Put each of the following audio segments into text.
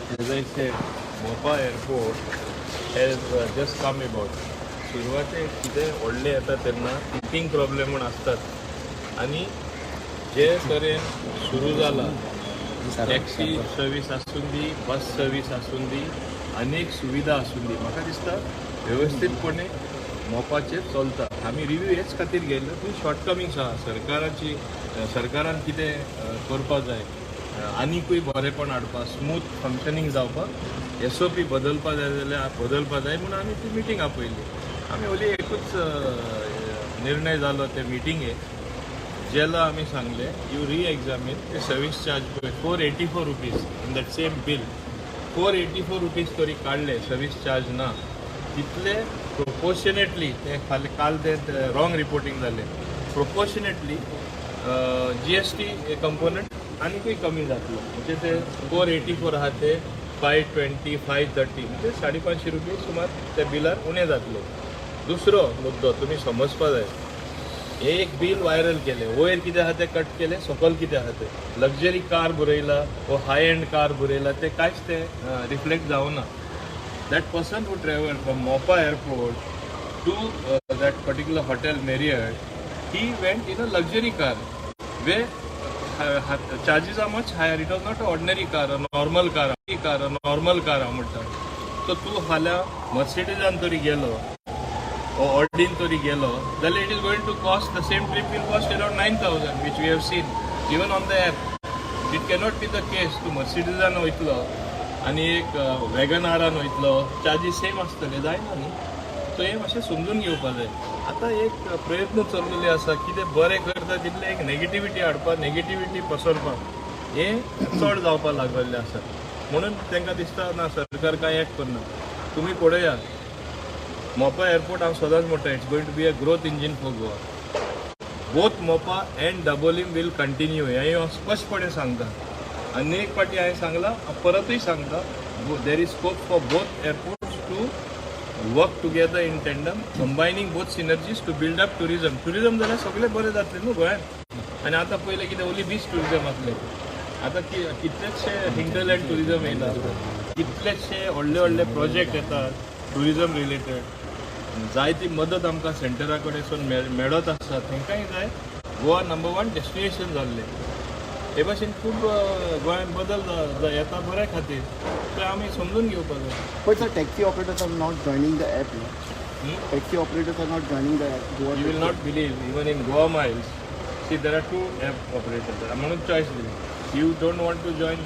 As I said, Mopa airport has just come about. सुरवातेक कितें व्हडले येता तेन्ना टिकींग प्रॉब्लेम म्हण आसतात आनी जे तरेन सुरू जाला टॅक्सी सर्वीस आसून दी बस सर्वीस आसून दी अनेक सुविधा आसून दी म्हाका दिसता वेवस्थीतपणे मोपाचेर चलता. आमी रिव्यू हेच खातीर घेयलो की शॉर्टकमिंग्स आहा सरकारान कितें करपा जाय आनीकूय बरेपण हाडपा स्मूथ फंक्शनींग जावपाक SOP बदलपा जाय जाल्यार बदलपा जाय म्हणून आमी ती मिटींग आपयली. आमी ओली एकूच निर्णय जालो ते मिटिंगेक जेला आमी सांगले यू री-एग्जामीन ते सर्वीस चार्ज पळय 484 rupees in that same bill 484 rupees तरी काडले सर्वीस चार्ज ना तितले प्रोपोर्शनेटली ते काल ते रॉंग रिपोर्टिंग जाले प्रोपोर्शनेटली GST कंपोनंट आनीकूय कमी जातलो म्हणजे ते 484 आहा ते 520 530 म्हणजे 550 रुपये सुमार त्या बिलार उणें जातले. दुसरो मुद्दो तुमी समजपा जाय एक बील व्हायरल केले वयर कितें आहा ते कट केले सकयल कितें आहा ते लक्झरी कार बरयला वो हाय एंड कार बरयला ते कांयच ते रिफ्लेक्ट जावना. That person who travel from Mopa airport to that particular hotel Marriott he went in a luxury car way charges are much higher. It was not an ordinary car, a normal car म्हणटा. So तूं फाल्यां मर्सिडीजान तरी गेलो or ऑडीन तरी गेलो जाल्यार it is going to cost the same trip will cost around 9,000 which we have seen even on the app. It cannot be the case तूं मर्सिडीजान वयतलो आनी एक वॅगनारान वयतलो चार्जीस सेम आसतले जायना न्ही. सो हें मातशें समजून घेवपा जाय. आतां एक प्रयत्न चल्लेले आसा कितें बरें करता तितलें एक नेगेटिविटी हाडपाक नेगेटिविटी पसरपाक हें चड जावपाक लागलेलें आसा म्हणून तांकां दिसता ना सरकार कांय एक करना. तुमी पळयात मोपा एअरपोर्ट हांव सदांच म्हणटा it's going to be a growth engine for Goa. Both Mopa and Dabolim will continue हें हांव स्पश्टपणे सांगता. अनेक फाटी हांवें सांगलां परतूय सांगता there is scope for both airports to work together in tandem, combining both synergies to build up tourism. Tourism जाल्यार सगळे बरें जातले न्हू गोंयांत. आनी आतां पयलें कितें ओली बीच टुरिजम आसलें आतां कितलेशे हिंटरलँड टुरिजम येयला कितलेशे व्हडले प्रोजेक्ट येतात टुरिजम रिलेटेड जायती मदत आमकां सेंटरा कडेन मेळत आसा तांकांय जाय गोवा नंबर 1 डेस्टिनेशन जाल्लें. हे भाशेन खूब गोंयांत बदल येता बऱ्या खातीर ते आमी समजून घेवपाक जाय. But the taxi operators are not joining the app now. Taxi operators are not joining the app. You will not believe, even in Goa Miles, see there are 2 app operators. म्हणून choice दिली. You don't want to join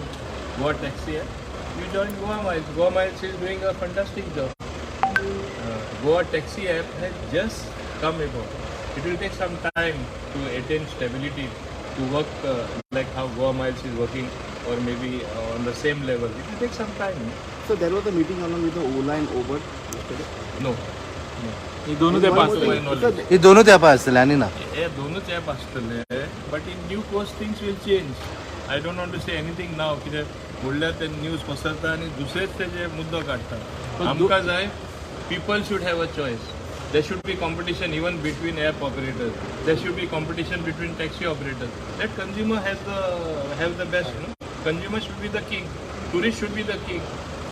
Goa Taxi app, you join Goa Miles. Goa Miles is doing a fantastic job. Goa Taxi app has just come about. It will take some time to attain stability, to work like how Goa Miles is working or maybe on the same level. It will take some time. So there was a meeting along with the Ola and Uber yesterday. No. हे दोनूच app असतले हे दोनूच app आसतले आनी ना हे दोनूच app आसतले but in due course things will change. I don't want to say anything now कित्याक म्हणल्यार ते न्यूज पसरता आनी दुसरेच तेजे मुद्दो काडटा. आमकां जाय people should have a choice. There should be competition even between app operators. There should be competition between taxi operators. Let consumer have the best. Consumer should be the king. Tourist should be the king.